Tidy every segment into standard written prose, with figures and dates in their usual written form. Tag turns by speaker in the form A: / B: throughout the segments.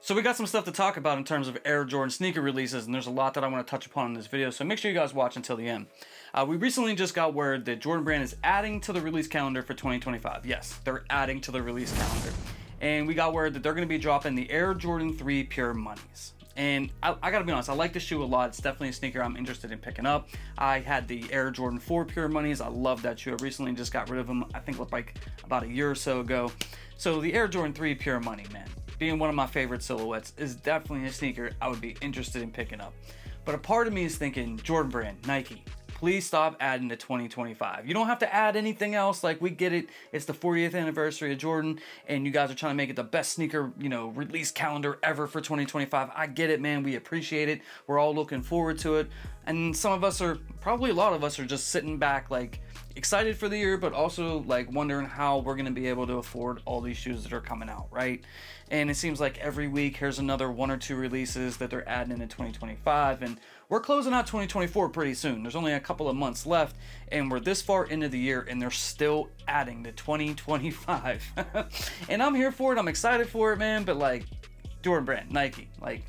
A: So we got some stuff to talk about in terms of Air Jordan sneaker releases, and there's a lot that I want to touch upon in this video, so make sure you guys watch until the end. We recently just got word that Jordan Brand is adding to the release calendar for 2025. Yes, they're adding to the release calendar. And we got word that they're going to be dropping the Air Jordan 3 Pure Moneys. And I gotta be honest, I like the shoe a lot. It's definitely a sneaker I'm interested in picking up. I had the Air Jordan 4 Pure Moneys. I love that shoe. I recently just got rid of them, I think like about a year or so ago. So the Air Jordan 3 Pure Money, man, being one of my favorite silhouettes, is definitely a sneaker I would be interested in picking up. But a part of me is thinking, Jordan Brand, Nike, please stop adding to 2025. You don't have to add anything else. Like, we get it. It's the 40th anniversary of Jordan, and you guys are trying to make it the best sneaker, release calendar ever for 2025. I get it, man. We appreciate it. We're all looking forward to it. And some of us are, probably a lot of us are just sitting back, like, excited for the year, but also like wondering how we're going to be able to afford all these shoes that are coming out, right? And it seems like every week here's another one or two releases that they're adding into 2025, and we're closing out 2024 pretty soon. There's only a couple of months left, and we're this far into the year, and they're still adding to 2025. And I'm here for it. I'm excited for it, man. But like, Jordan Brand, Nike, like,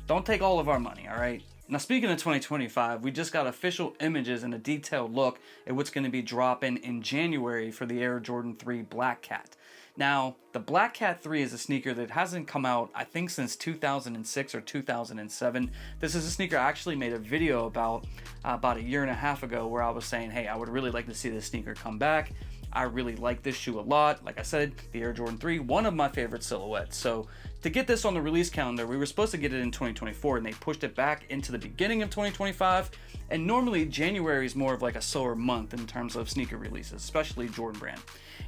A: don't take all of our money, all right? Now, speaking of 2025, we just got official images and a detailed look at what's going to be dropping in January for the Air Jordan 3 Black Cat. Now, the Black Cat 3 is a sneaker that hasn't come out, I think, since 2006 or 2007. This is a sneaker I actually made a video about a year and a half ago, where I was saying, hey, I would really like to see this sneaker come back. I really like this shoe a lot. Like I said, the Air Jordan 3, one of my favorite silhouettes. So to get this on the release calendar, we were supposed to get it in 2024, and they pushed it back into the beginning of 2025. And normally January is more of like a slower month in terms of sneaker releases, especially Jordan Brand.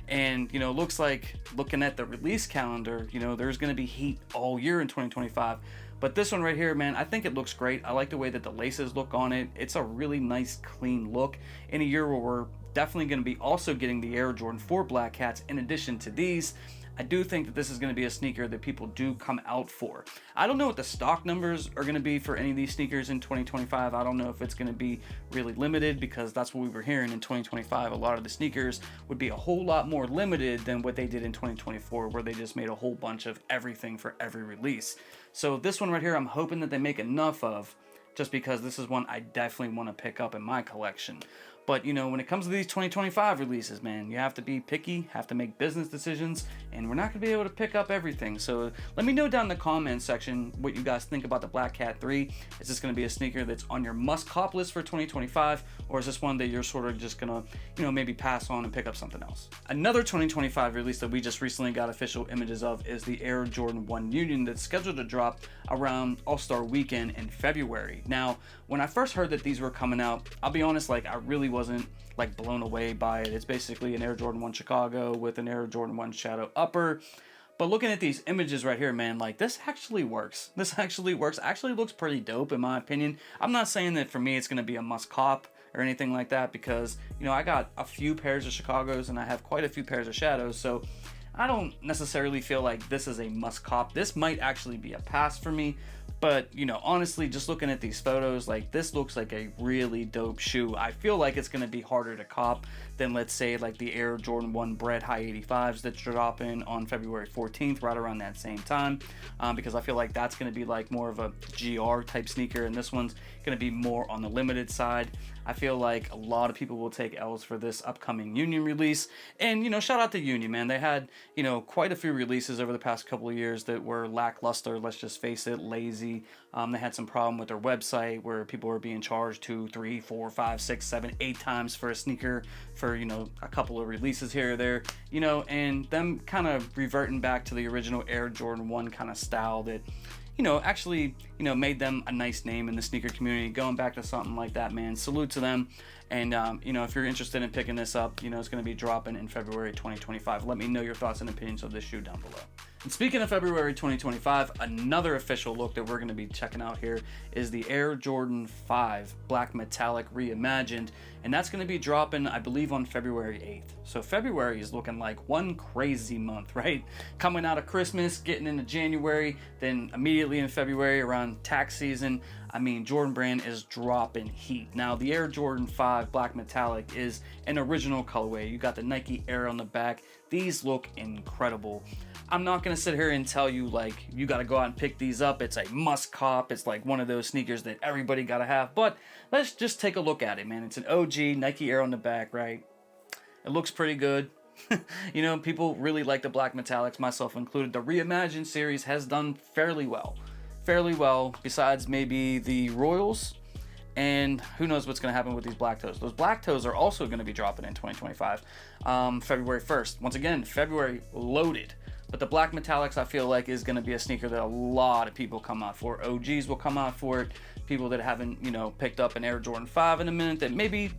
A: And, looks like, looking at the release calendar, there's going to be heat all year in 2025. But this one right here, man, I think it looks great. I like the way that the laces look on it. It's a really nice, clean look in a year where we're definitely going to be also getting the Air Jordan 4 Black Cats in addition to these. I do think that this is going to be a sneaker that people do come out for. I don't know what the stock numbers are going to be for any of these sneakers in 2025. I don't know if it's going to be really limited, because that's what we were hearing in 2025. A lot of the sneakers would be a whole lot more limited than what they did in 2024, where they just made a whole bunch of everything for every release. So this one right here, I'm hoping that they make enough of, just because this is one I definitely want to pick up in my collection. But, when it comes to these 2025 releases, man, you have to be picky, have to make business decisions, and we're not going to be able to pick up everything. So let me know down in the comments section what you guys think about the Black Cat 3. Is this going to be a sneaker that's on your must-cop list for 2025, or is this one that you're sort of just going to, maybe pass on and pick up something else? Another 2025 release that we just recently got official images of is the Air Jordan 1 Union, that's scheduled to drop around All-Star Weekend in February. Now, when I first heard that these were coming out, I'll be honest, like, I really wasn't like blown away by it. It's basically an Air Jordan 1 Chicago with an Air Jordan 1 Shadow upper. But looking at these images right here, man, like, this actually works. Actually looks pretty dope in my opinion. I'm not saying that for me it's going to be a must cop or anything like that, because, I got a few pairs of Chicagos and I have quite a few pairs of Shadows, so I don't necessarily feel like this is a must cop. This might actually be a pass for me. But, honestly, just looking at these photos, like, this looks like a really dope shoe. I feel like it's going to be harder to cop than, let's say, like the Air Jordan 1 Bread High 85s that's dropping on February 14th, right around that same time. Because I feel like that's going to be like more of a GR type sneaker, and this one's going to be more on the limited side. I feel like a lot of people will take L's for this upcoming Union release. And, shout out to Union, man. They had, quite a few releases over the past couple of years that were lackluster, let's just face it, lazy. They had some problem with their website where people were being charged 2, 3, 4, 5, 6, 7, 8 times for a sneaker for, a couple of releases here or there, and them kind of reverting back to the original Air Jordan 1 kind of style that, actually, made them a nice name in the sneaker community. Going back to something like that, man, salute to them. And, if you're interested in picking this up, it's going to be dropping in February 2025. Let me know your thoughts and opinions of this shoe down below. And speaking of February 2025, another official look that we're going to be checking out here is the Air Jordan 5 Black Metallic Reimagined, and that's going to be dropping, I believe, on February 8th. So February is looking like one crazy month, right? Coming out of Christmas, getting into January, then immediately in February around tax season. I mean, Jordan Brand is dropping heat. Now, the Air Jordan 5 Black Metallic is an original colorway. You got the Nike Air on the back. These look incredible. I'm not going to sit here and tell you, like, you got to go out and pick these up. It's a must cop. It's like one of those sneakers that everybody got to have. But let's just take a look at it, man. It's an OG Nike Air on the back, right? It looks pretty good. You know, people really like the Black Metallics, myself included. The Reimagined series has done fairly well. Besides maybe the Royals, and who knows what's going to happen with these black toes. Those black toes are also going to be dropping in 2025, February 1st. Once again, February loaded. But the Black Metallics, I feel like, is going to be a sneaker that a lot of people come out for. OGs will come out for it. People that haven't, you know, picked up an Air Jordan 5 in a minute, that maybe,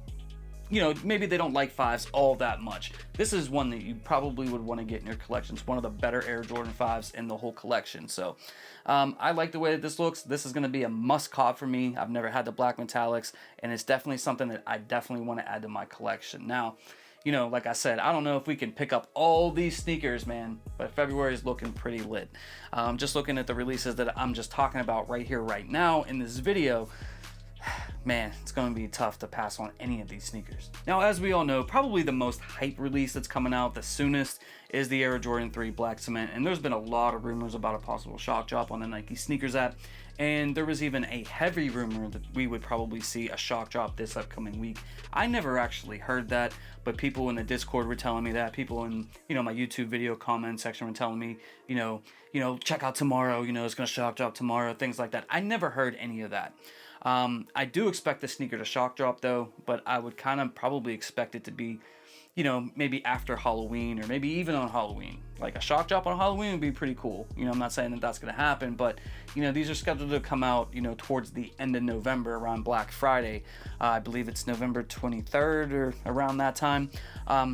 A: you know, maybe they don't like 5s all that much. This is one that you probably would want to get in your collection. It's one of the better Air Jordan 5s in the whole collection. So I like the way that this looks. This is going to be a must cop for me. I've never had the Black Metallics, and it's definitely something that I definitely want to add to my collection. Now, you know, like I said, I don't know if we can pick up all these sneakers, man, but February is looking pretty lit. Just looking at the releases that I'm just talking about right here, right now in this video, man, it's going to be tough to pass on any of these sneakers. Now, as we all know, probably the most hype release that's coming out the soonest is the Air Jordan 3 Black Cement, and there's been a lot of rumors about a possible shock drop on the Nike Sneakers app, and there was even a heavy rumor that we would probably see a shock drop this upcoming week. I never actually heard that, but people in the Discord were telling me that. People in, you know, my YouTube video comment section were telling me, you know, check out tomorrow, you know, it's going to shock drop tomorrow, things like that. I never heard any of that. I do expect the sneaker to shock drop though, but I would kind of probably expect it to be, you know, maybe after Halloween or maybe even on Halloween. Like a shock drop on Halloween would be pretty cool. You know, I'm not saying that that's going to happen, but, you know, these are scheduled to come out, you know, towards the end of November around Black Friday. I believe it's November 23rd or around that time.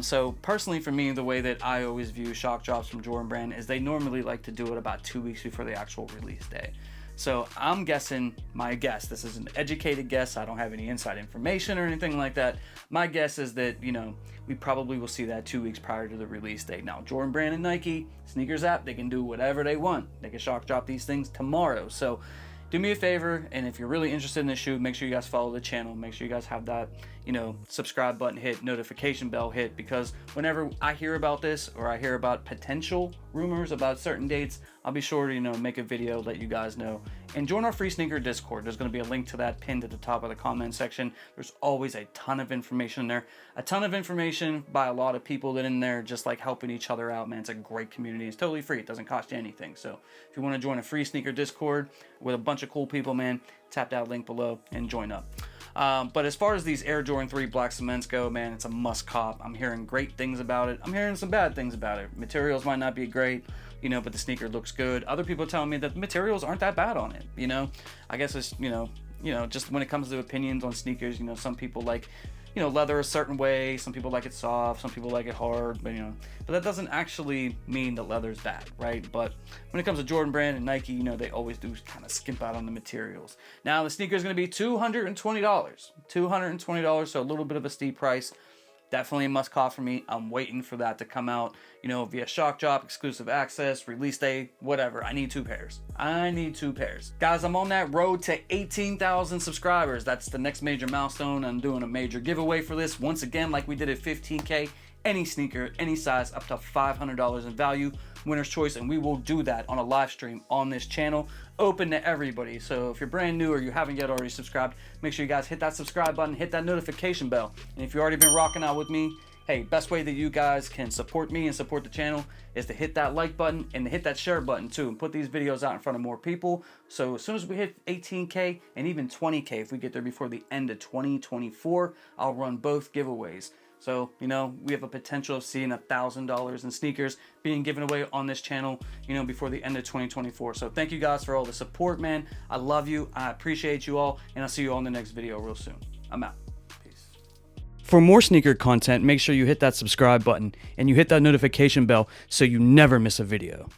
A: So personally for me, the way that I always view shock drops from Jordan Brand is they normally like to do it about 2 weeks before the actual release day. So I'm guessing, my guess, this is an educated guess, I don't have any inside information or anything like that. My guess is that, you know, we probably will see that 2 weeks prior to the release date. Now, Jordan Brand and Nike, Sneakers app, they can do whatever they want. They can shock drop these things tomorrow. So do me a favor, and if you're really interested in this shoe, make sure you guys follow the channel. Make sure you guys have that, you know, subscribe button hit, notification bell hit, because whenever I hear about this or I hear about potential rumors about certain dates, I'll be sure to, you know, make a video, let you guys know. And join our free sneaker Discord. There's going to be a link to that pinned at the top of the comment section. There's always a ton of information there. A ton of information by a lot of people that in there just like helping each other out, man. It's a great community. It's totally free. It doesn't cost you anything. So if you want to join a free sneaker Discord with a bunch of cool people, man, tap that link below and join up. But as far as these Air Jordan 3 Black Cements go, man, it's a must cop. I'm hearing great things about it. I'm hearing some bad things about it. Materials might not be great, you know, but the sneaker looks good. Other people are telling me that the materials aren't that bad on it, you know. I guess it's, you know, just when it comes to opinions on sneakers, you know, some people like, you know, leather a certain way, some people like it soft, some people like it hard, but, you know, but that doesn't actually mean that leather's bad, right? But when it comes to Jordan Brand and Nike, you know, they always do kind of skimp out on the materials. Now, the sneaker is going to be $220, $220, so a little bit of a steep price. Definitely a must cop for me. I'm waiting for that to come out, you know, via shock drop, exclusive access, release day, whatever. I need 2 pairs. I need 2 pairs. Guys, I'm on that road to 18,000 subscribers. That's the next major milestone. I'm doing a major giveaway for this. Once again, like we did at 15K, any sneaker, any size, up to $500 in value, winner's choice, and we will do that on a live stream on this channel, open to everybody. So if you're brand new or you haven't yet already subscribed, make sure you guys hit that subscribe button, hit that notification bell. And if you've already been rocking out with me, hey, best way that you guys can support me and support the channel is to hit that like button and to hit that share button too, and put these videos out in front of more people. So as soon as we hit 18K and even 20K, if we get there before the end of 2024, I'll run both giveaways. So, you know, we have a potential of seeing $1,000 in sneakers being given away on this channel, you know, before the end of 2024. So thank you guys for all the support, man. I love you. I appreciate you all. And I'll see you all in the next video real soon. I'm out. Peace. For more sneaker content, make sure you hit that subscribe button and you hit that notification bell so you never miss a video.